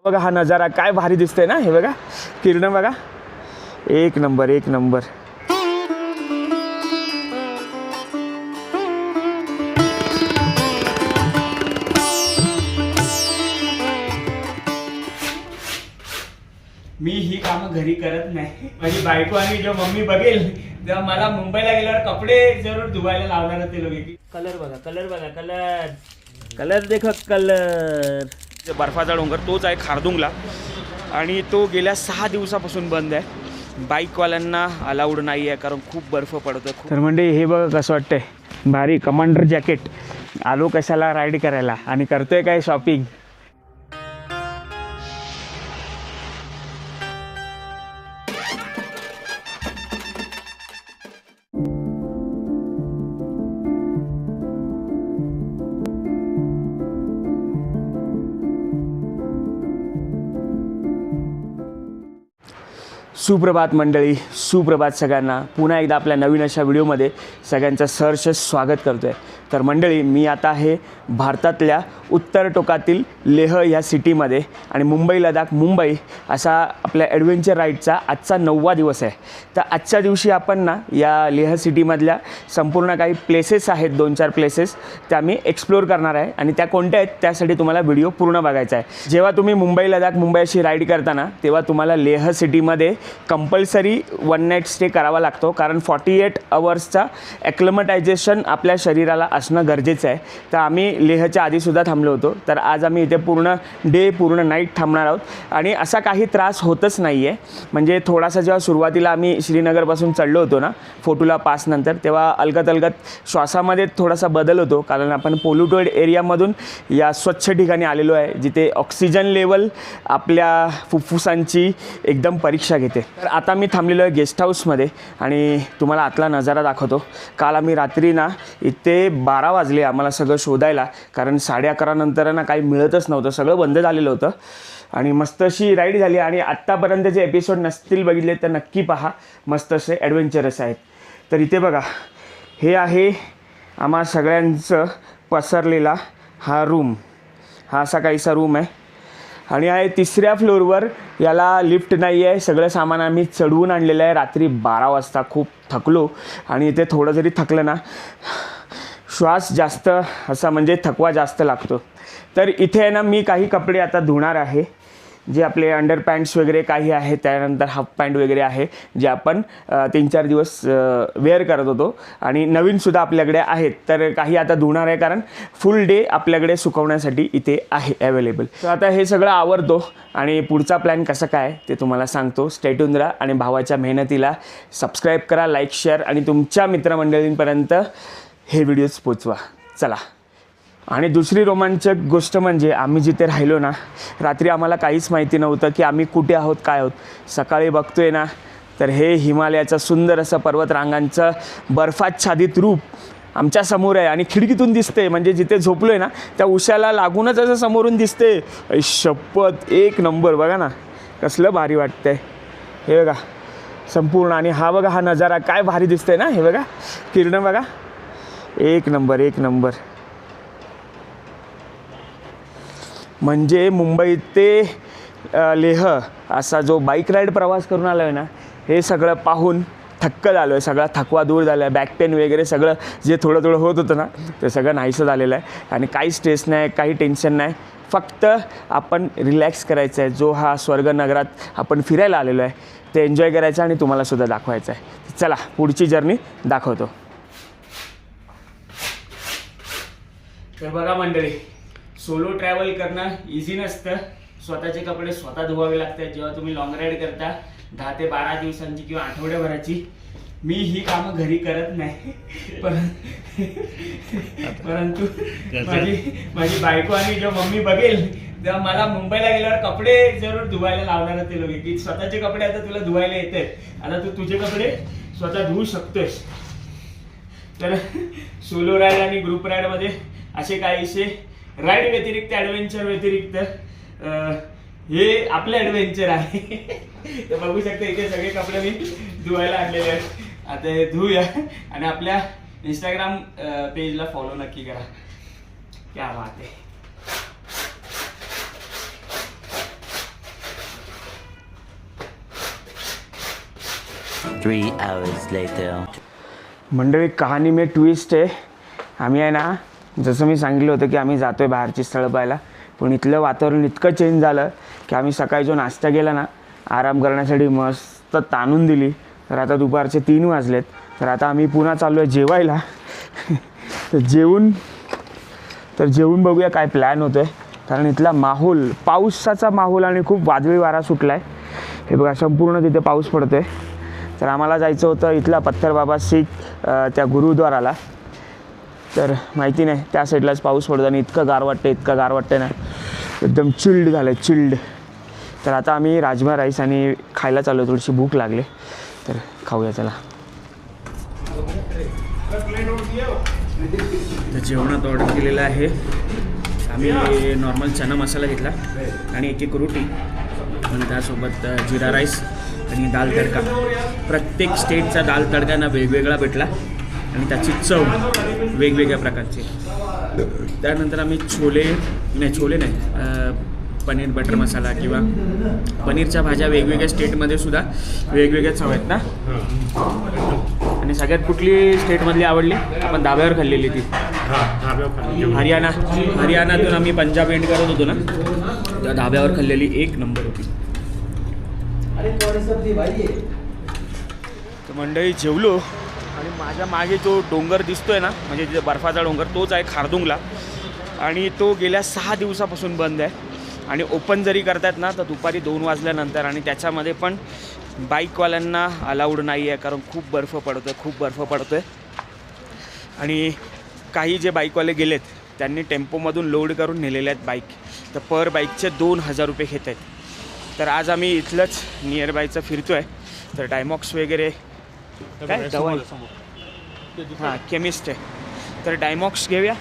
बघा हा नजारा काय भारी दिसतोय ना, हे बघा किरण बघा, एक नंबर एक नंबर. मी ही कामं घरी करत नाही, माझी बायको आणि जो मम्मी बघेल तेव्हा मला मुंबईला गेल्यावर कपडे जरूर धुवायला लावणार ते लोक. कलर बघा, कलर बघा, कलर कलर देखो, कलर. बर्फाचा डोंगर तोच आहे खारदुंगला, आणि तो गेल्या 6 दिवसापासून बंद आहे. बाईकवाल्यांना अलाउड नाही आहे कारण खूप बर्फ पडतो. तर म्हणजे हे बघा कसं वाटतंय, भारी कमांडर जॅकेट. आलो कशाला राईड करायला आणि करतोय काय शॉपिंग. सुप्रभात मंडळी, सुप्रभात सगळ्यांना. पुन्हा एकदा आपल्या नवीन अशा व्हिडिओमध्ये सगळ्यांचं सहर्ष स्वागत करतो आहे. तर मंडळी, मी आता आहे भारतातल्या उत्तर टोकातील लेह ह्या सिटीमध्ये, आणि मुंबई लडाख मुंबई असा आपल्या ॲडव्हेंचर राईडचा आजचा 9वा दिवस आहे. तर आजच्या दिवशी आपण ना या लेह सिटीमधल्या संपूर्ण काही प्लेसेस आहेत, 2-4 प्लेसेस, त्या मी एक्सप्लोर करणार आहे. आणि त्या कोणत्या आहेत त्यासाठी तुम्हाला व्हिडिओ पूर्ण बघायचा आहे. जेव्हा तुम्ही मुंबई लडाख मुंबई अशी राईड करताना तेव्हा तुम्हाला लेह सिटीमध्ये कंपल्सरी 1 नाईट स्टे करावा लागतो, कारण 48 आवर्सचा ॲक्लिमटायझेशन आपल्या शरीराला असणं गरजेचं आहे. तर आम्ही लेहच्या आधीसुद्धा थांबलो होतो, तर आज आम्ही इथे पूर्ण डे पूर्ण नाईट थांबणार आहोत. आणि असा काही त्रास होतच नाही आहे. म्हणजे थोडासा जेव्हा सुरुवातीला आम्ही श्रीनगरपासून चढलो होतो ना फोटुला पासनंतर, तेव्हा अलगत श्वासामध्ये थोडासा बदल होतो, कारण आपण पोल्युटेड एरियामधून या स्वच्छ ठिकाणी आलेलो आहे, जिथे ऑक्सिजन लेवल आपल्या फुफ्फुसांची एकदम परीक्षा घेते. तर आता मी थांबलेलो आहे गेस्ट हाऊसमध्ये, आणि तुम्हाला आतला नजारा दाखवतो. काल आम्ही रात्री ना इथे 12 वाजले आम्हाला सगळं शोधायला, कारण 11:30 नंतर ना काही मिळतच नव्हतं, सगळं बंद झालेलं होतं. आणि मस्त अशी राईड झाली. आणि आत्तापर्यंत जे एपिसोड नसतील बघितले तर नक्की पहा, मस्त असे ॲडव्हेंचरस आहेत. तर इथे बघा, हे आहे आम्हा सगळ्यांचं पसरलेला हा रूम, हा असा काहीसा रूम आहे. आणि आहे 3ऱ्या फ्लोअरवर, याला लिफ्ट नाही आहे. सगळं सामान आम्ही चढवून आणलेलं आहे रात्री 12 वाजता. खूप थकलो, आणि इथे थोडं जरी थकलं ना श्वास जास्त असा म्हणजे थकवा जास्त लागतो. तर इथे आहे ना मी काही कपडे आता धुणार आहे, जे आपले अंडर पॅन्ट्स वगैरे काही आहे, त्यानंतर हाफ पॅन्ट वगैरे आहे, जे आपण 3-4 दिवस वेअर करत होतो, आणि नवीनसुद्धा आपल्याकडे आहेत. तर काही आता धुणार आहे, कारण फुल डे आपल्याकडे सुकवण्यासाठी इथे आहे अवेलेबल. तर आता हे सगळं आवरतो, आणि पुढचा प्लॅन कसं काय ते तुम्हाला सांगतो. स्टे ट्यून राहा, आणि भावाच्या मेहनतीला सबस्क्राईब करा, लाईक, शेअर, आणि तुमच्या मित्रमंडळींपर्यंत हे व्हिडिओज पोचवा. चला. आणि दुसरी रोमांचक गोष्ट म्हणजे आम्ही जिथे राहिलो ना, रात्री आम्हाला काहीच माहिती नव्हतं की आम्ही कुठे आहोत, काय आहोत. सकाळी बघतोय ना, तर हे हिमालयाचं सुंदर असं पर्वतरांगांचं बर्फाच्छादित रूप आमच्या समोर आहे, आणि खिडकीतून दिसते. म्हणजे जिथे झोपलोय ना त्या उशाला लागूनच असं समोरून दिसते. शपथ, एक नंबर. बघा ना कसलं भारी वाटतंय, हे बघा संपूर्ण. आणि हा बघा हा नजारा काय भारी दिसतंय ना, हे बघा किरण बघा, एक नंबर एक नंबर. म्हणजे मुंबई ते लेह असा जो बाईक राईड प्रवास करून आलो आहे ना, हे सगळं पाहून थक्क झालो आहे. सगळा थकवा दूर झाला आहे. बॅक पेन वगैरे सगळं जे थोडं थोडं होत होतं ना, ते सगळं नाहीसं झालेलं आहे. आणि काही स्ट्रेस नाही, काही टेन्शन नाही. फक्त आपण रिलॅक्स करायचं आहे. जो हा स्वर्गनगरात आपण फिरायला आलेलो आहे ते एन्जॉय करायचं, आणि तुम्हालासुद्धा दाखवायचं आहे. चला पुढची जर्नी दाखवतो. तर बघा मंडळी, सोलो ट्रॅव्हल करणं इझी नसतं. स्वतःचे कपडे स्वतः धुवावे लागतात. जेव्हा तुम्ही लॉंग राईड करता 10 ते 12 दिवसांची किंवा आठवड्याभराची, मी ही कामं घरी करत नाही. परंतु माझी बायको आणि जो मम्मी बघेल तेव्हा मला मुंबईला गेल्यावर कपडे जरूर धुवायला लावणार ते लोक, की स्वतःचे कपडे आता तुला धुवायला येते, आता तू तुझे कपडे स्वतः धुवू शकतोस. तर सोलो राईड आणि ग्रुप राईडमध्ये असे काहीसे राईड व्यतिरिक्त, ॲडव्हेंचर व्यतिरिक्त हे आपलं ॲडव्हेंचर आहे. तर बघू शकता इथे सगळे कपडे मी धुवायला आणलेले आहेत. आता हे धुवूया, आणि आपल्या इंस्टाग्राम पेजला फॉलो नक्की करा. क्या बात आहे. 3 hours later. मंडळी कहाणी में ट्विस्ट आहे. आम्ही आहे ना, जसं मी सांगितलं होतं की आम्ही जातो आहे बाहेरची स्थळं पाहायला, पण इथलं वातावरण इतकं चेंज झालं की आम्ही सकाळी जो नाश्ता केला ना आराम करण्यासाठी मस्त ताणून दिली, तर आता दुपारचे 3 वाजलेत. तर आता आम्ही पुन्हा चाललो आहे जेवायला. तर जेवून बघूया काय प्लॅन होतो आहे, कारण इथला माहोल पावसाचा माहोल आणि खूप वादळी वारा सुटला आहे. हे बघा संपूर्ण तिथे पाऊस पडतो आहे. तर आम्हाला जायचं होतं इथला पत्थर बाबा शीख त्या गुरुद्वाराला, तर माहिती नाही त्या साईडलाच पाऊस पडतो आणि इतकं गार वाटतं ना, एकदम चिल्ड झालं आहे चिल्ड. तर आता आम्ही राजमा राईस आणि खायला चाललो, थोडीशी भूक लागली तर खाऊया चला. तर जेवणात ऑर्डर केलेलं आहे आम्ही नॉर्मल चना मसाला घेतला आणि एक रोटी आणि त्यासोबत जिरा राईस आणि दाल तडका. प्रत्येक स्टेटचा दाल तडका ना वेगवेगळा भेटला आणि त्याची चव वेगवेगळ्या प्रकारची. त्यानंतर आम्ही छोले नाही पनीर बटर मसाला किंवा पनीरच्या भाज्या वेगवेगळ्या स्टेटमध्ये सुद्धा वेगवेगळ्या चव आहेत ना. आणि सगळ्यात कुठली स्टेटमधली आवडली? आपण धाब्यावर खाल्लेली ती हरियाणातून आम्ही पंजाब एंड करत होतो ना, त्या धाब्यावर खाल्लेली 1 नंबर होती. तर मंडळी जेवलो आणि माझ्या मागे जो डोंगर दिसतोय ना, म्हणजे जे बर्फाचा डोंगर, तोच आहे खारदुंगला. आणि तो गेल्या 6 दिवसापासून बंद आहे आणि ओपन जरी करतात ना तर दुपारी 2 वाजल्यानंतर. आणि त्याच्यामध्ये पण बाईकवाल्यांना अलाउड नाही आहे, कारण खूप बर्फ पडतो आहे. आणि काही जे बाईकवाले गेलेत त्यांनी टेम्पोमधून लोड करून नेलेले आहेत बाईक, तर पर बाईकचे 2000 रुपये घेत आहेत. तर आज आम्ही इथलंच नियर बायचं फिरतो आहे. तर डायमॉक्स वगैरे काय दवा हां केमिस्ट आहे, तर डायमॉक्स घेऊया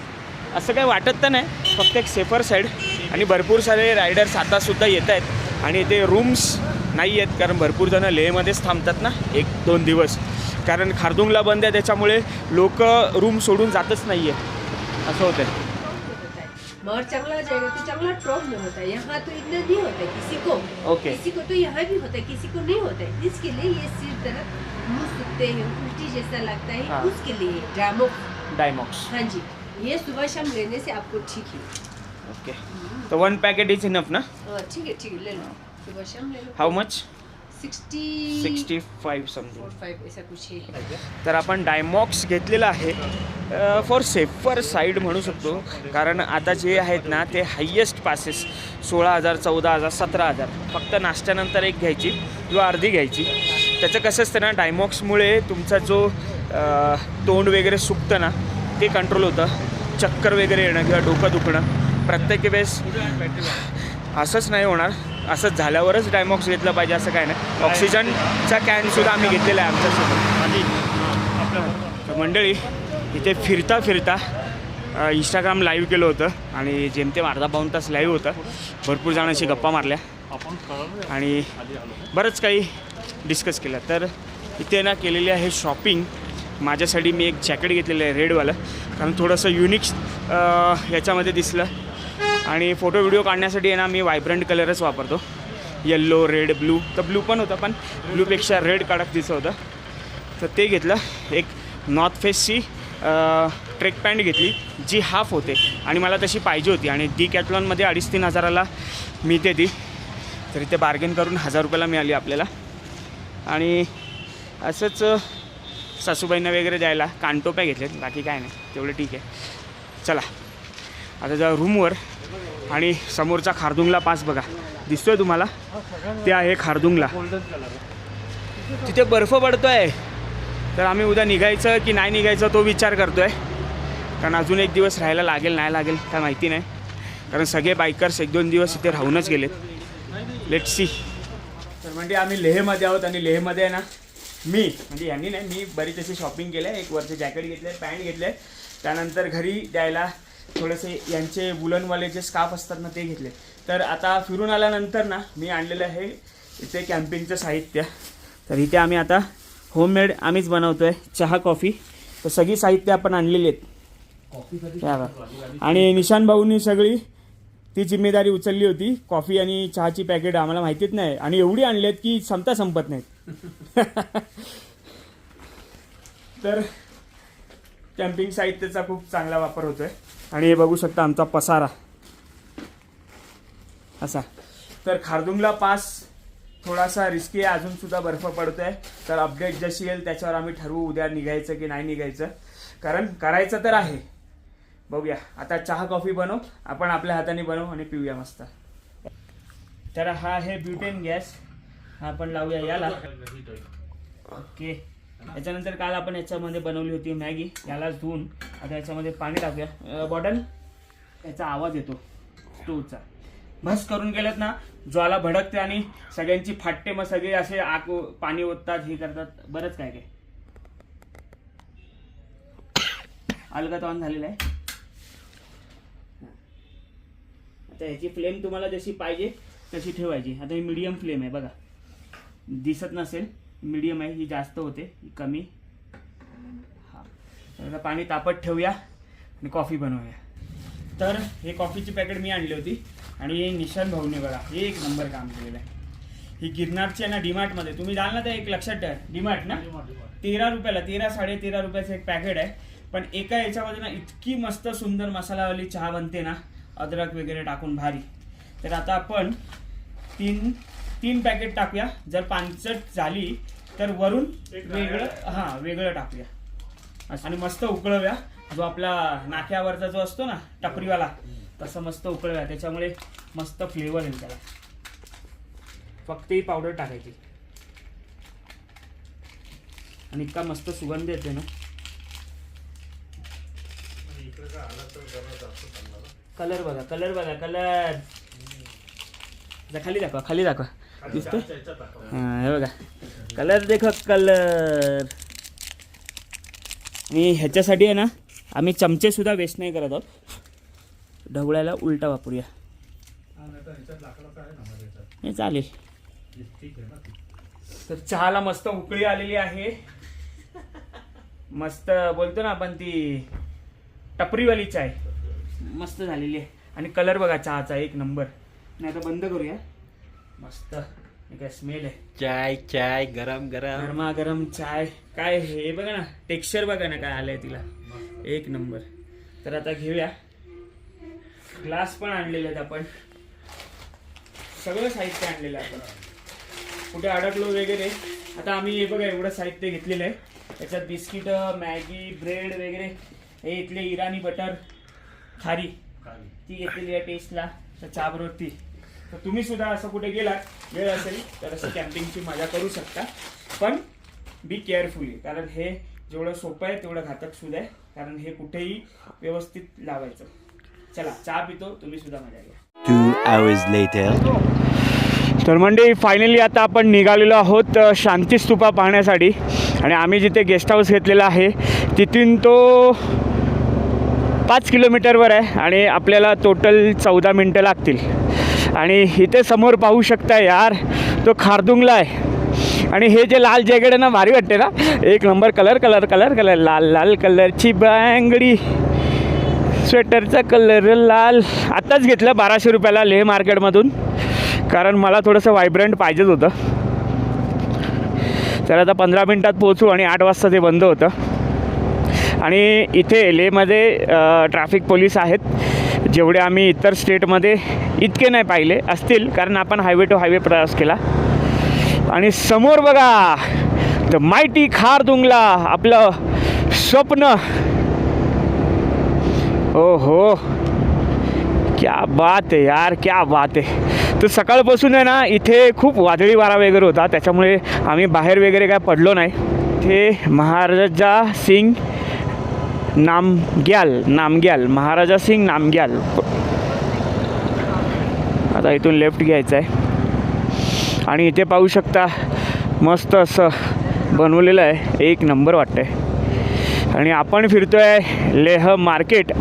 असं काही वाटत तर नाही, फक्त एक सेफर साईड. आणि भरपूर सारे रायडर्स आतासुद्धा येत आहेत आणि ते रूम्स नाही आहेत, कारण भरपूर जणं लेहमध्येच थांबतात ना 1-2 दिवस, कारण खारदुंगला बंद आहे त्याच्यामुळे लोक रूम सोडून जातच नाही आहे असं होतं. मगर चंगला जाएगा तो चंगला ट्रॉप में होता है, यहाँ तो इतना नहीं होता है किसी को. किसी को तो यहाँ भी होता है, किसी को नहीं होता है. इसके लिए ये सिर दर्द मुँह सूखते हैं उल्टी जैसा लगता है. हाँ. उसके लिए डायमॉक्स. हाँ जी, ये सुबह शाम लेने से आपको ठीक है. ओके, तो 1 पैकेट इज इनफ ना? ठीक है ले लो, सुबह शाम ले लो. How much? 65 समथिंग ऐसा कुछ है. तर आपण डायमॉक्स घेतलेलं आहे फॉर सेफर साईड म्हणू शकतो, कारण आता जे आहेत ना ते हायेस्ट पासेस 16,000, 14,000, 17,000. फक्त नाश्त्यानंतर एक घ्यायची किंवा अर्धी घ्यायची. त्याचं कसं असतं ना, डायमॉक्समुळे तुमचा जो तोंड वगैरे सुकतं ना ते कंट्रोल होतं. चक्कर वगैरे येणं किंवा डोकं दुखणं प्रत्येक वेळेस असंच नाही होणार. असंच झाल्यावरच डायमॉक्स घेतलं पाहिजे असं काय नाही. ऑक्सिजनचा कॅनसुद्धा आम्ही घेतलेला आहे आमच्यासोबत. तर मंडळी इथे फिरता इंस्टाग्राम लाईव्ह केलं होतं आणि जेमतेम अर्धा-पाऊण तास लाईव्ह होतं. भरपूर जणांशी गप्पा मारल्या आणि बरंच काही डिस्कस केलं. तर इथे ना केलेली आहे शॉपिंग. माझ्यासाठी मी एक जॅकेट घेतलेलं आहे रेडवालं, कारण थोडंसं युनिक याच्यामध्ये दिसलं. आणि फोटो व्हिडिओ काढण्यासाठी आहे ना मी व्हायब्रंट कलरच वापरतो, येल्लो रेड ब्लू. तर ब्लू पण होतं, पण ब्लूपेक्षा रेड कडक दिसत होतं, तर ते घेतलं. एक नॉर्थ फेसची ट्रेक पॅन्ट घेतली जी हाफ होते आणि मला तशी पाहिजे होती आणि डिकॅथलॉनमध्ये 2,500-3 हजाराला मिळते ती. तर इथे बार्गेन करून 1000 रुपयाला मिळाली आपल्याला. आणि असंच सासूबाईंना वगैरे द्यायला कानटोप्या घेतलेत, बाकी काय नाही, तेवढं ठीक आहे. चला आता जा रूमवर. आणि समोरचा खारदुंगला पास बघा दिसतोय तुम्हाला, ते आहे खारदुंगला. तिथे बर्फ पडतो आहे. तर आम्ही उद्या निघायचं की नाही निघायचं तो विचार करतो आहे, कारण अजून 1 दिवस राहायला लागेल नाही लागेल काय माहिती नाही, कारण सगळे बायकर्स 1-2 दिवस इथे राहूनच गेलेत. Let's see. तर म्हणजे आम्ही लेहमध्ये आहोत आणि लेहमध्ये आहे ना म्हणजे यांनी नाही, मी बरीच अशी शॉपिंग केलं आहे. 1 वरचे जॅकेट घेतले, पॅन्ट घेतले, त्यानंतर घरी द्यायला थोडेसे यांचे वुलनवाले जे स्कार्फ असतात ना ते घेतले. तर आता फिरून आल्यानंतर ना मी आणलेलं आहे इथे कॅम्पिंगचं साहित्य. तर इथे आम्ही आता होममेड आम्हीच बनवतो आहे चहा कॉफी. तर सगळी साहित्य आपण आणलेली आहेत. आणि निशान भाऊंनी सगळी ती जिम्मेदारी उचलली होती. कॉफी आणि चहाची पॅकेट आम्हाला माहितीच नाही आणि एवढी आणली आहेत की संपत नाहीत. तर कॅम्पिंग साहित्याचा खूप चांगला वापर होतोय. आणि हे बघू शकता आमचा पसारा असा. तर खारदुंगला पास थोडासा रिस्की आहे, अजूनसुद्धा बर्फ पडतोय. तर अपडेट जशी येईल त्याच्यावर आम्ही ठरवू उद्या निघायचं की नाही निघायचं, कारण करायचं तर आहे. बघूया. आता चहा कॉफी बनव, आपण आपल्या हाताने बनवू आणि पिऊया मस्त. तर हा आहे ब्युटेन गॅस, हा आपण लावूया याला. ओके. याच्यानंतर काल आपण याच्यामध्ये बनवली होती मॅगी, यालाच धुवून आता याच्यामध्ये पाणी टाकूया. बॉटल याचा आवाज येतो स्टोवचा. बस करून गेलेत ना, ज्वाला भडकते आणि सगळ्यांची फाटते, मग सगळे असे आग पाणी ओततात, हे करतात, बरंच काय काय. अलगद ऑन झालेला आहे. आता ह्याची फ्लेम तुम्हाला जशी पाहिजे तशी ठेवायची. आता ही मीडियम फ्लेम आहे बघा, दिसत नसेल, मीडियम आहे. ही जास्त होते, ही कमी. हा, तर पाणी तापत ठेवूया आणि कॉफी बनवूया. तर हे कॉफीची पॅकेट मी आणली होती आणि निशांत भाऊने बघा एक नंबर काम केलेलं आहे. ही गिरनारची आहे ना, डीमार्टमध्ये तुम्ही जाल ना, तर एक लक्षात ठेवा, डीमार्ट ना, 13 रुपयाला, 13-13.5 रुपयाचं एक पॅकेट आहे. पण एका याच्यामध्ये ना इतकी मस्त सुंदर मसालावाली चहा बनते ना, अद्रक वगैरे टाकून भारी. तर आता आपण तीन पॅकेट टाकूया. जर पानसट झाली तर वरून वेगळं टाकूया आणि मस्त उकळूया. जो आपला नाक्यावरचा जो असतो ना टपरीवाला, तसं मस्त उकळूया. त्याच्यामुळे मस्त फ्लेवर येईल त्याला. फक्त ही पावडर टाकायची आणि इतका मस्त सुगंध येते ना. कलर बघा, कलर खाली दाखवा दिसतो. हे बघा कलर, देखो कलर. आणि ह्याच्यासाठी आहे ना, आम्ही चमचे सुद्धा वेस्ट नाही करत आहोत. ढवळ्याला उलटा वापरूया, हे चालेल. तर चहाला मस्त उकळी आलेली आहे. मस्त बोलतो ना आपण, ती टपरीवाली चाय मस्त झालेली आहे. आणि कलर बघा चहाचा एक नंबर. नाही तर बंद करूया. मस्त काय स्मेल आहे. चाय गरम गरम चाय. काय हे बघा ना, टेक्स्चर बघा ना काय आलंय तिला, एक नंबर. तर आता घेऊया. ग्लास पण आणलेले आहेत आपण, सगळं साहित्य आणलेलं आहे आपण. कुठे अडकलो वगैरे. आता आम्ही हे बघा एवढं साहित्य घेतलेलं आहे. त्याच्यात बिस्किट, मॅगी, ब्रेड वगैरे. हे इथले इराणी बटर, खारी ती घेतलेली आहे टेस्टला. तर चहा बरोबर ती. तर तुम्ही सुद्धा असं कुठे गेलात, वेळ असेल तर असं कॅम्पिंगची मजा करू शकता. पण बी केअरफुली, कारण हे जेवढं सोपं आहे तेवढं घातक सुद्धा आहे. कारण हे कुठेही व्यवस्थित लावायचं. चला चहा पितो, तुम्ही सुद्धा मजा घ्या. 2 hours later. तर मंडळी फायनली आता आपण निघालेलो आहोत शांती स्तूपा पाहण्यासाठी. आणि आम्ही जिथे गेस्ट हाऊस घेतलेला आहे तिथून तो 5 किलोमीटरवर आहे आणि आपल्याला टोटल 14 मिनटं लागतील. आणि इथे समोर पाहू शकता यार, तो खारदुंगला आहे. आणि हे जे लाल जॅकेट आहे ना, भारी वाटते ना, एक नंबर. कलर लाल कलरची बांगडी, स्वेटरचा कलर लाल. आत्ताच घेतलं 1200 रुपयाला लेह मार्केटमधून, कारण मला थोडंसं व्हायब्रंट पाहिजेच होतं. तर आता 15 मिनटात पोहोचू आणि 8 वाजता ते बंद होतं. आणि इथे लेहमध्ये ट्रॅफिक पोलीस आहेत, जेवढे आम्ही इतर स्टेटमध्ये इतके नाही पाहिले असतील, कारण आपण हायवे टू हायवे प्रवास केला. आणि समोर बघा द मायटी खारदुंगला, आपलं स्वप्न. ओहो क्या बात आहे यार, क्या बात आहे. तर सकाळपासून आहे ना इथे खूप वादळी वारा वगैरे होता, त्याच्यामुळे आम्ही बाहेर वगैरे काय पडलो नाही. इथे महाराजा सिंग नामग्याल, महाराजा सिंग नामग्याल. आता इथून लेफ्ट घ्यायचं आहे. आणि इथे पाहू शकता मस्त असं बनवलेलं आहे, एक नंबर वाटतंय. आणि आपण फिरतो आहे लेह मार्केट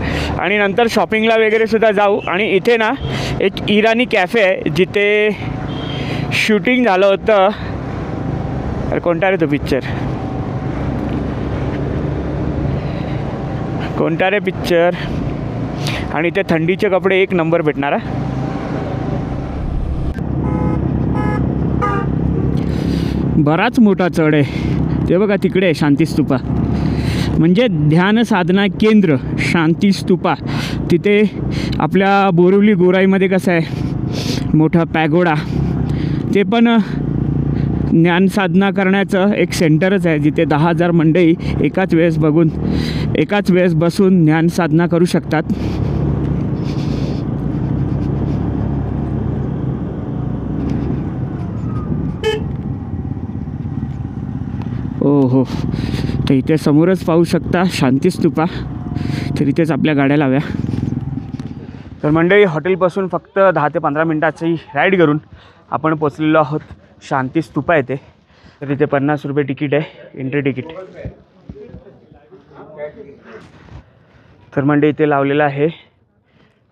आणि नंतर शॉपिंगला वगैरे सुद्धा जाऊ. आणि इथे ना एक इराणी कॅफे आहे जिथे शूटिंग झालं होतं. अरे कोणता रे तो पिक्चर, कोणता रे पिक्चर. आणि इथे थंडीचे कपडे एक नंबर भेटणार आहे. बराच मोठा चढ आहे. ते बघा तिकडे आहे शांती स्तूपा, म्हणजे ध्यान साधना केंद्र शांती स्तूपा. तिथे आपल्या बोरिवली गोराईमध्ये कसं आहे मोठा पॅगोडा, ते पण ज्ञान साधना करण्याचं एक सेंटरच आहे, जिथे 10,000 मंडळी एकाच वेळेस बसून ज्ञान साधना करू शकतात. हो, तर इथे समोरच पाहू शकता शांती स्तूपा. तर इथेच आपल्या गाड्या लाव्या. तर मंडळी हॉटेलपासून फक्त 10 ते 15 मिनटाची राईड करून आपण पोचलेलो आहोत शांती स्तूपा येथे. तर इथे 50 रुपये तिकीट आहे, एंट्री तिकीट. तर मंडळी इथे लावलेला आहे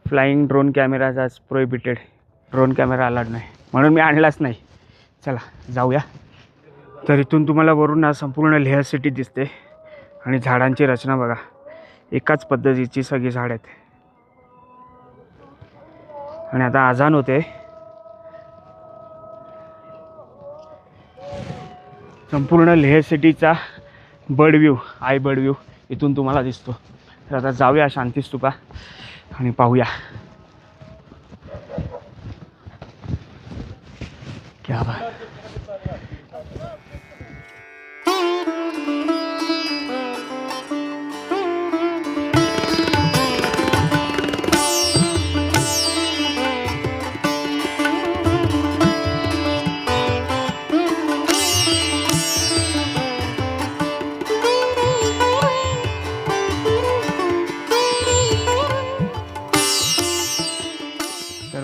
फ्लाईंग ड्रोन कॅमेराज आज प्रोहिबिटेड. ड्रोन कॅमेरा अलाउड नाही म्हणून मी आणलाच नाही. चला जाऊया. तर इथून तुम्हाला वरून ना संपूर्ण लेह सिटी दिसते आणि झाडांची रचना बघा, एकाच पद्धतीची सगळी झाड आहेत. आणि आता आजान होते. संपूर्ण लेह सिटीचा बर्ड व्ह्यू इथून तुम्हाला दिसतो. तर आता जाऊया शांती स्तूपा आणि पाहूया. क्या बात.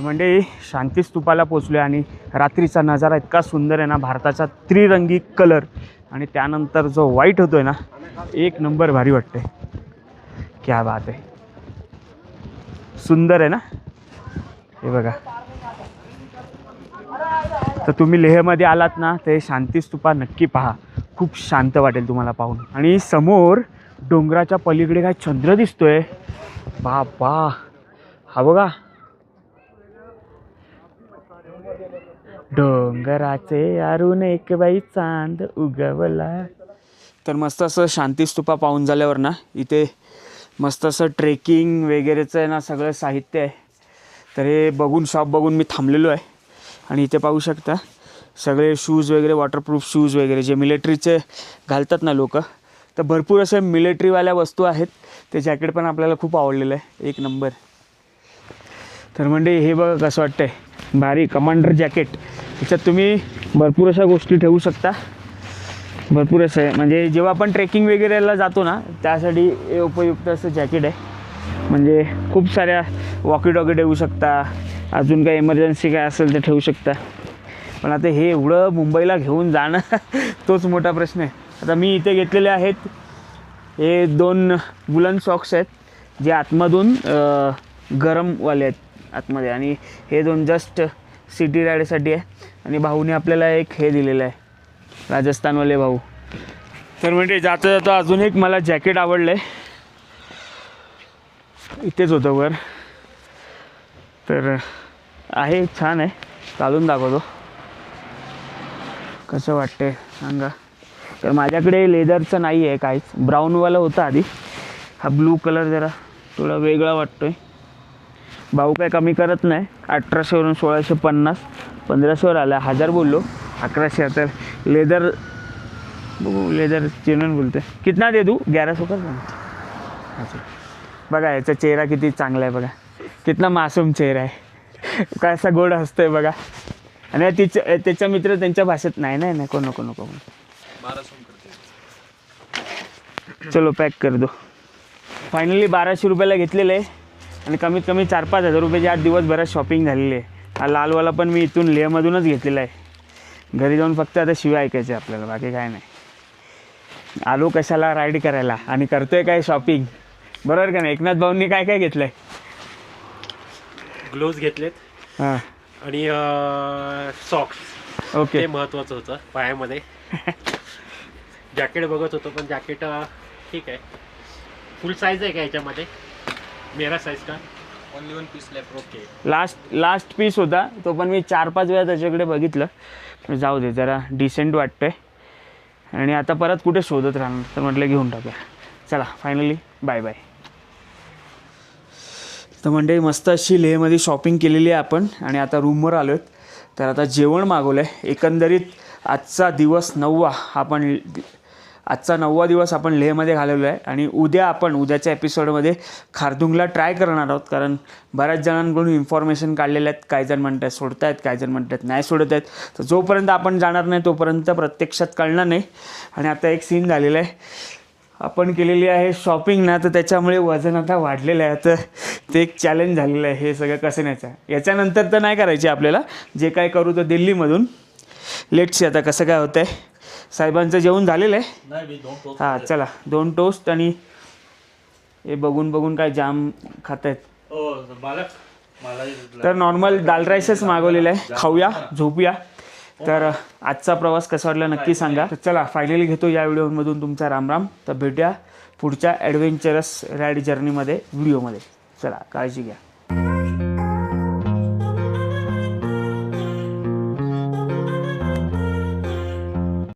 म्हणजे शांती स्तूपाला पोचलो आणि रात्रीचा नजारा इतका सुंदर आहे ना, भारताचा त्रिरंगी कलर आणि त्यानंतर जो व्हाईट होतोय ना, एक नंबर भारी वाटते. क्या बात आहे, सुंदर आहे ना. हे बघा. तर तुम्ही लेहमध्ये आलात ना, ते शांती स्तूपा नक्की पहा, खूप शांत वाटेल तुम्हाला पाहून. आणि समोर डोंगराच्या पलीकडे काय चंद्र दिसतोय. बाबा, हा बघा, डोंगराचे आरून एक बाई चांद उगवला. तर मस्त असं शांती स्तूपा पाहून झाल्यावर ना, इथे मस्त असं ट्रेकिंग वगैरेचं आहे ना सगळं साहित्य आहे. तर हे शॉप बघून मी थांबलेलो आहे. आणि इथे पाहू शकता सगळे शूज वगैरे, वॉटरप्रूफ शूज वगैरे जे मिलिटरीचे घालतात ना लोक. तर भरपूर असे मिलिटरीवाल्या वस्तू आहेत. ते जॅकेट पण आपल्याला खूप आवडलेलं आहे, एक नंबर. तर म्हणजे हे बघा कसं वाटतंय, भारी कमांडर जॅकेट. त्याच्यात तुम्ही भरपूर अशा गोष्टी ठेवू शकता. भरपूर असं आहे, म्हणजे जेव्हा आपण ट्रेकिंग वगैरेला जातो ना, त्यासाठी हे उपयुक्त असं जॅकेट आहे. म्हणजे खूप साऱ्या वॉकी टॉकी ठेवू शकता, अजून काही इमर्जन्सी काय असेल ते ठेवू शकता. पण आता हे एवढं मुंबईला घेऊन जाणं तोच मोठा प्रश्न आहे. आता मी इथे घेतलेले आहेत हे 2 वुलन सॉक्स आहेत, जे आतमधून गरमवाले आहेत आतमध्ये, आणि हे 2 जस्ट सिटी राईडसाठी आहे. आणि भाऊने आपल्याला एक हे दिलेलं आहे, राजस्थानवाले भाऊ. तर म्हणजे जाता जाता अजून एक मला जॅकेट आवडलं आहे, इथेच होतं वर. तर आहे, छान आहे, चालून दाखवतो कसं वाटते सांगा. तर माझ्याकडे लेदरचं नाही आहे काहीच, ब्राऊनवाला होता आधी. हा ब्लू कलर जरा थोडा वेगळा वाटतोय. भाऊ काय कमी करत नाही, 1800वरून 1650, 1500वर आला. 1000 बोललो, 1100. तर लेदर बघू, लेदर जेन्युइन बोलते. कितना दे दूँ? 1100 का. अच्छा, बघा याचा चेहरा किती चांगला आहे बघा, कितना मासूम चेहरा आहे, काय असा गोड हसतोय बघा. आणि त्याचा मित्र त्यांच्या भाषेत नाही नको चलो पॅक कर दो. फायनली 1200 रुपयाला घेतलेलं आहे आणि कमीत कमी 4-5 हजार रुपयाची 8 दिवसभरात शॉपिंग झालेली आहे. हा लालवाला पण मी इथून लेहमधूनच घेतलेला आहे. घरी जाऊन फक्त आता शिव्या ऐकायचे आपल्याला, बाकी काय नाही. आलो कशाला राईड करायला आणि करतोय काय शॉपिंग, बरोबर का नाही. एकनाथ भाऊंनी काय काय घेतलंय? ग्लोव्ज घेतलेत, हां, आणि सॉक्स. ओके, ते महत्त्वाचं होतं पायामध्ये. जॅकेट बघत होतो, पण जॅकेट ठीक आहे, फुल साईज आहे का याच्यामध्ये, मेरा साईज का. Only 1 piece left. Okay. Last piece होता तो, पण मी 4-5 वेळा त्याच्याकडे बघितलं. जाऊ दे, जरा डिसेंट वाटतंय आणि आता परत कुठे शोधत राहणार, तर म्हटलं घेऊन टाकूया. चला फायनली बाय बाय. तर मंडळी मस्त अशी लेहमध्ये शॉपिंग केलेली आहे आपण आणि आता रूमवर आलो आहेत. तर आता जेवण मागवलं आहे. एकंदरीत आजचा 9वा दिवस आपण लेहमध्ये घालवला आहे आणि उद्याच्या एपिसोडमध्ये खारदुंगला ट्राय करणार आहोत. कारण बऱ्याच जणांकडून इन्फॉर्मेशन काढलेल्या आहेत. काही जण म्हणतात सोडत आहेत, काही जण म्हणतात नाही सोडत आहेत. तर जोपर्यंत आपण जाणार नाही तोपर्यंत प्रत्यक्षात कळणार नाही. आणि आता एक सीन झालेला आहे, आपण केलेली आहे शॉपिंग ना, तर त्याच्यामुळे वजन आता वाढलेलं आहे. तर ते एक चॅलेंज झालेलं आहे हे सगळं कसं न्यायचं. याच्यानंतर तर नाही करायचे आपल्याला, जे काय करू तर दिल्लीमधून. लेट्स आता कसं काय होतं आहे. साहेबांचं जेवण झालेलं आहे. हां चला 2 टोस्ट आणि हे बघून काय जाम खात आहेत. तर नॉर्मल दाल राईसच मागवलेलं आहे. खाऊया, झोपूया. तर आजचा प्रवास कसा वाटला नक्की सांगा. तर चला फायनली घेतो या व्हिडिओमधून तुमचा राम. तर भेटूया पुढच्या ॲडव्हेंचरस राईड जर्नीमध्ये व्हिडिओमध्ये. चला काळजी घ्या.